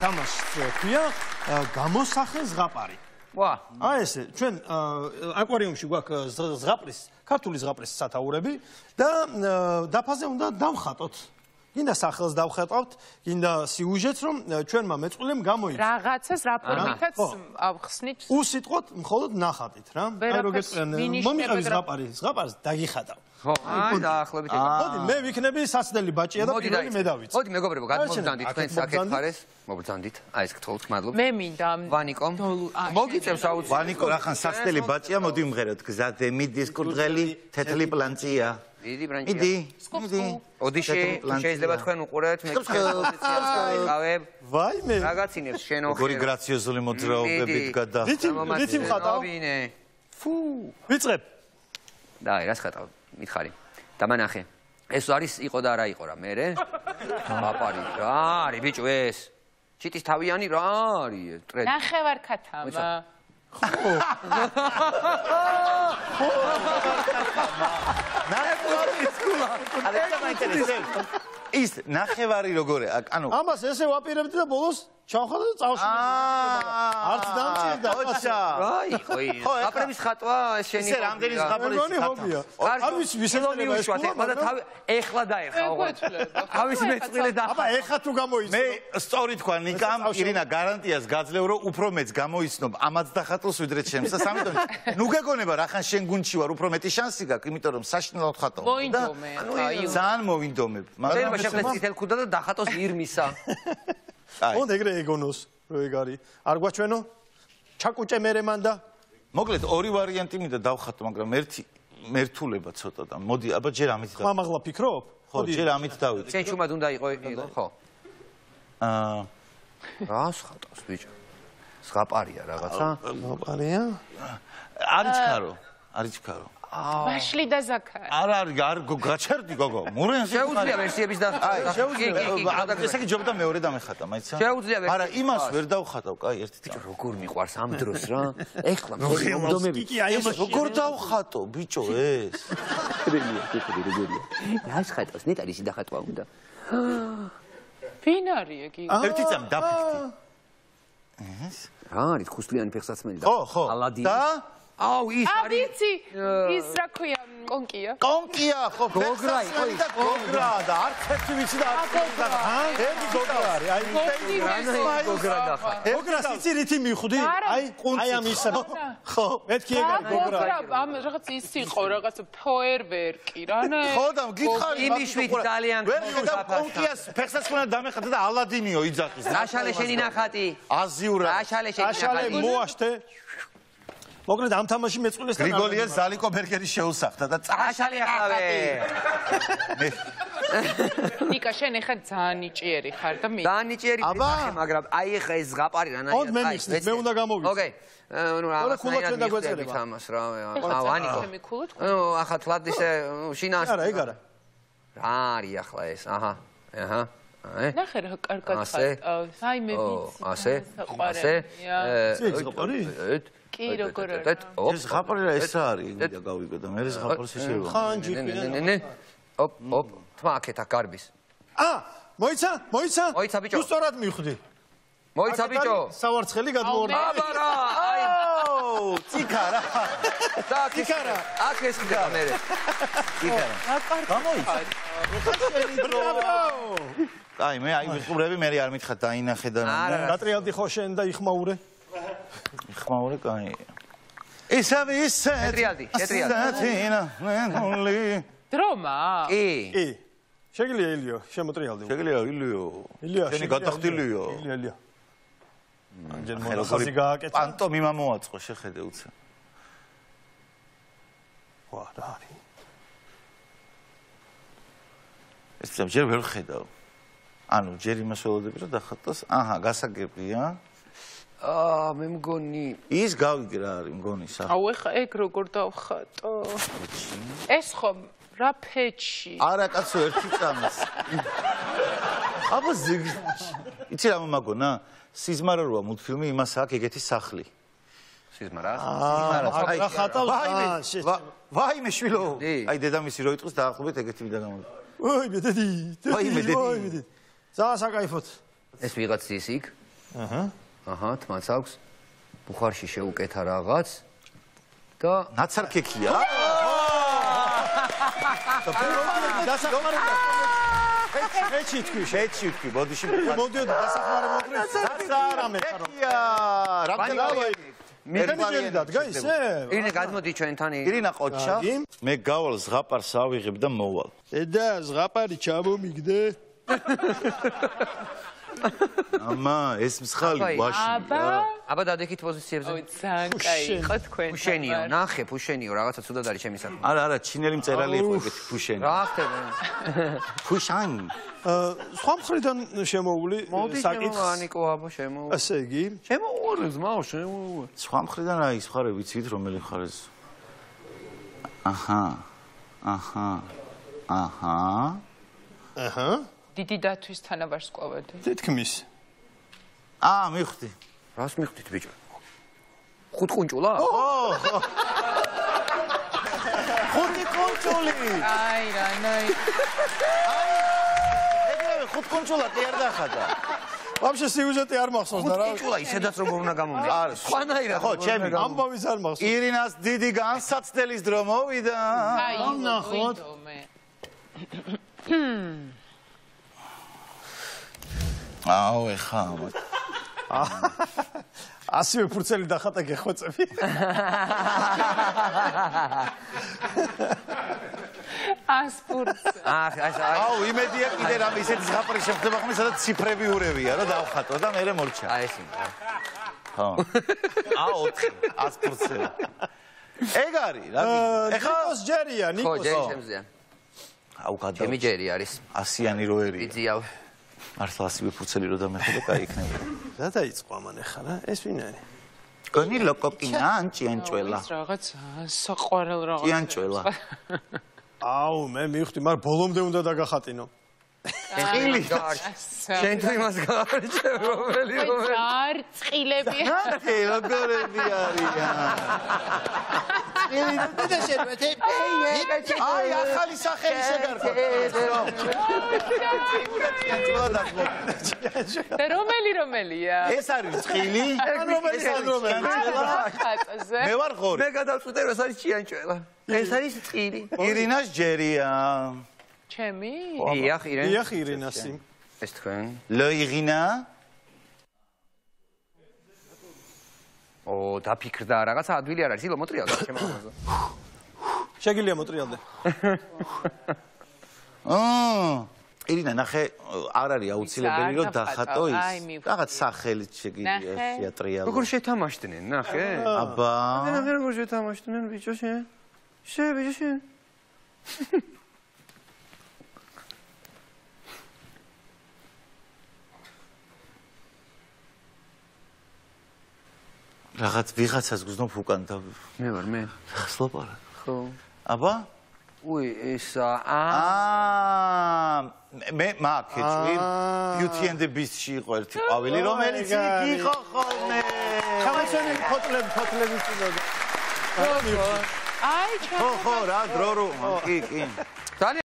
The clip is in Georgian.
თამაშს ქვია გამოსახე ზღაპარი. ვა. აი ესე, ჩვენ აკვარიუმში გვაქვს ზღაპრის, ქართული ზღაპრის სათაურები და დაფაზე უნდა დავხატოთ. გინდა სახელს დავხატავთ, გინდა სიუჟეტს, რომ ჩვენმა მეწყვილემ გამოიწვია. რაღაცას რაპორტითაც ავხსნით. უსიტყვოდ მხოლოდ ნახატით რა. აი როგორ მომიყევი ზღაპარს დაგიხატავ. ხო, აი დაახლოებით ეგ. მოდი მე ვიქნები სასწრელი ბაჭია და პირველი მე დავიცე. მოდი მეგობრებო, გადმოგბრძანდით თქვენ საკითხარეს. მოგბრძანდით. აი ეს გთხოვთ, მადლობა. მე მინდა ვანიკო. მოგიწევს აუცილებლად. ვანიკო რახან სასწრელი ბაჭია, მოდი ვმღეროთ გზაზე მიდის კურდღელი, თეთრი პლანწია. მიდი ბრანჭია. მიდი. ოდიში, შეიძლება თქვენ უყურეთ, მე გავებ. ვაიმე. რაღაცინებს შენო. როგორი გრაციოზული მოძრაობებით გადა. რითი მხატავ? ფუ. ვიწყებ. დაი, რას ხატავ? მითხარი. დამანახე. ეს არის იყო და არა იყო რა, მერე? აპარი, რა არის ბიჭო ეს? ჩიტის თავიანი რა არის? ტრედ. ნახევარქათამა. ის ნახევარი როგორია? ანუ ამას ესე ვაპირებდი და ბოლოს ჩავხატე და წავშინე. არც დამჭირდა. ოჩა. რა იყო ის? აპრების ხატვა ეს შენი ისე რამდენი ზღაპარის ჰობია. არ ვიცი ვისეძლება ეს. ეხლა დაეხა ოღონდ. თავის მეწყვილე და აბა ეხა თუ გამოიწვია. მე სწორი თქვა ნიკამ, ირინა გარანტიას გაძლევ რომ უფრო მეც გამოიცნობ ამაც დახატოს ვიდრე ჩემს და სამიტომ ნუ გეგონება რახან შენ გუნდში ვარ უფრო მეტი შანსი გაქვს იმიტომ რომ საშინელად ხატავ. მოინდომე. ძალიან მოვინდომებ. მაგრამ შეფლეს წითელ ქუდა და დახატოს ირმისა. მოდ ეგრე ეგონოს რო ეგ არის. არ გვაჩვენო? ჩაკუჭე მერე მანდა. მოკლედ ორი ვარიანტი მინდა დავხატო, მაგრამ ერთი მერთულება ცოტა და მოდი აბა ჯერ ამით და მამაღლა ფიქრობ? ხო, ჯერ ამით დავიწყე. შენ შუმად უნდა იყო ხო? რას ხატავს ბიჭო? ზღაპარია რაღაცა? ზღაპარია? არიჩქარო, არიჩქარო. ვაშლი და ზაქარი. არ გაჩერდი გოგო. მურენს შეუძლია ვერსიების და აი, შეუძლია. ესე იგი ჯობდა მეორე დამეხატა, მაიცა? შეუძლია ვერსიების. არა, იმას ვერ დავხატავ, კაი, ერთი ბიჭო, როგორ მიყვარს ამ დროს რა? ეხლა მომდომები. კი, აი ეს როგორ დავხატო, ბიჭო, ეს? როგორია? რას ხატავს? ნეტარი ისე დახატვა უნდა. ვინ არის ეგ? ერთი წამი დაფიქთი. ეს? რა არის ხუსლიანი ფეხსაცმელი და ხო. ალადინი. და აუ ის არის ვიცი, ის რა ქვია, კონკია. კონკია, ხო, გოგრა იყო ის. გოგრა და არც ერთი ვიცი და არც ერთი და ერთი გოგრა არის. აი გოგრა დახა. გოგრას იცი რითი მივხვდი? აი ამ ისა. ხო, მეთქი ეგ არის გოგრა. ამ რაღაც ის იყო, რაღაც ფოერვერკი, რანე. ხო და გითხარი იმიშვით ძალიან და კონკიას ფეხსაცმელად დამეხატა და ალადინიო იძახის. აშალე შენი ნახატი. აზიურა. აშალე შენი ნახატი. აშალე მოაშთე. მოკლედ ამ თამაში მეწყვილესთან გრიგოლიას ზალიკო ბერგერი შეუსახდა და აშალე ახავე. ნიკა შენ ეხა ძალიან ნიჭიერი ხარ და მე. ძალიან ნიჭიერი ხარ, მაგრამ აი ეხა ეს ზღაპარი რანაირად. ოდ მე მიხსნით, მე უნდა გამოვიდე. ოკეი. ნუ რა ქულაჩენ დაგვეწერება. თამას რა. ვანიკო. ნუ ახლა თლად ისე შინას. არა, ეგ არა. რა არის ახლა ეს? აჰა. აჰა. ნახე რა კარგად ხატავს. აი მე ვიცი. ასე. ეს ზღაპარი? კი როგორ არის? ეს ზღაპარი რა ეს არის? მინდა გავიგო და მე ზღაპარს შევა. ხანჯი. ნე. ოპ. თმა აქეთა გარბის. მოიცა? მოიცა ბიჭო. თუ სწორად მივხვდი. მოიცა ბიჭო. სავარცხელი გადმოვარდა. აბა რა. აუ, ციკარა. ციკარა. აქ ეს ხდება მე. ციკარა. გამოიცა. აი მე აი ვიყურები მე არ მითხარ დაინახე და გატრიალდი ხო შენ და იხმაურე. იხმაურე კაი. ისევ შეტრიალდი. დრომა? კი. შეგიძლია ილიო, შემოტრიალდი. შეგიძლია ილიო. შენი გადახდილიო. ილია. ამჯერ მონახაზი გააკეთა. პანტომიმა მოაწყო შეხედე უცა. ვა, რა არის? ეს ჯერ ვერ ხედავ. ანუ ჯერ იმას ველოდები რომ დახატოს. აჰა, გასაგებია. მე მგონი ის გავიგე რა არის მგონი სა. აუ ეხა ეგ როგორ დავხატო? ეს ხომ რა ფეჩი? არა კაცო ერთი წამს. აბა იცი რა მომაგონა? სიზმარა როა მულტფილმი იმას აქვს ეგეთი სახლი. სიზმარა? რა ხატავს? ვაიმე შვილო. აი დედამისი რო იტყვის დაახლოებით ეგეთი მიდა გამოდი. ვაიმე დედი. ვაიმე დედი. ძალიან საკაიფოდ. ეს ვიღაც ის იქ? აჰა, თმაც აქვს. ბუხარში შეუკეთა რაღაც და ნაცარქექია. ეჩი თქვი, შეჩი თქვი, ბოდიში. მოდიოდი დასახმარებლად. ნაცარქექია. რამდენი მეგანიჯერი დადგა ისე? ირინე გადმოდი ჩვენთან. ირინა ყოჩა. მე გავალ ზღაპარს ავიღებ და მოვალ. და ზღაპარი ჩამომიგდე. ამა ეს მსხალი ვაში. აბა დადექით პოზიციებზე. ოი, ძალიან კაი იყო თქვენ. ფუშენიო, ნახე, ფუშენიო, რაღაცა ცუდად არის ჩემი საქმე. არა, ჩინელი მწერალი იყო ეგეთი ფუშენი. რა ხდება? ფუშანი. სხვა მხრიდან შემოული საკითხი. ანიკო აბა შემოუ. ასე იგი? შემოუღორე ზმაო, შემოუღორე. სხვა მხრიდან რა ის ხარ, ვიცით რომელი ხარ ეს? აჰა. დიდი დათვის თანავარსკვლავედი. თითქმის. მივხვდი. რას მივხვდით ბიჭო? ხუთყუნჭულა? ხუთი კონჭული. აი რა, ნაი. ეგრევე ხუთკონჭულა კი არ დახადა. ვაფშე სიუჟეტი არ მახსოვს და რა. ხუთყუნჭულა ისედაც როგორ უნდა გამომიდე? სხვანაირად. ხო, ჩემი ამბავის არ მახსოვს. ირინას დიდი განსაცდელის დრო მოვიდა. აი, ნახოთ. ეხა. ასივე ფურცელი დახატა გეხვეწები. ასპურცე. იმედია კიდე რამე ისეთი ზღაპარი შეხვდება ხოლმე, სადაც ციფრები ურევია, რომ დავხატო და მერე მორჩა. ეს είναι. ხო. 4 ასპურცე. ეგ არის, რა გიქნა? ნიკოს ჯერია, ხო, ნიკოს. ჯერი შემზეა. გადა. ჩემი ჯერი არის. 100-იანი როერი. იზიავ. მართლა ასივე ფურცელი რო დამეხო და კაი იქნება. რა დაიწყო ამან ახლა რა? ეს ვინ არის? კონი ლოკოკინა ანჭიანჭველა. რაღაც საყვარელ რაღაც. ჭიანჭველა. მე მივხვდი, მაგრამ ბოლომდე უნდა დაგახატინო. ყილი. შენ თუ იმას გაარჩევ, რომელი ზარ წყილები. როგორები არიან. და შეგვეთე. აი, ახალი სახელი შეგარდა. და რომელია? ეს არის წყილი. ხატაზე. მე ვარ ღორი. მე გადავწყვიტე რომ ეს არის ჭიანჭველა. ეს არის წყილი. ირინას ჯერია. ჩემი? დიახ, ირენ. დიახ, ირინასი. ეს თქვენ. ლო ირინა. დაფიქრდა რაღაცა ადვილი არ არის, ილო მოტრიალდა შემოგვაზე. შეგიძლია მოტრიალდე. ირინა, ნახე, არ არის აუცილებელი რომ დახატო ის. რაღაც სახელით შეგიძლია შეატრიალო. როგორ შეთამაშდნენ, ნახე? აბა. ნახე როგორ შეთამაშდნენ, ბიჭო შენ. ბიჭო შენ. რაღაც ვიღაცას გზნობ უკან და მე ვარ მე. რას ლაპარაკ? ხო. აბა? ეს მე მაგ ეჭვი Beauty and the Beast-ში იყო ერთი ყვავილი, რომელიც იყო ხოლმე. ხამეცენი ფოტლები წინოდა. აი, ხო, რა დრო რო კი.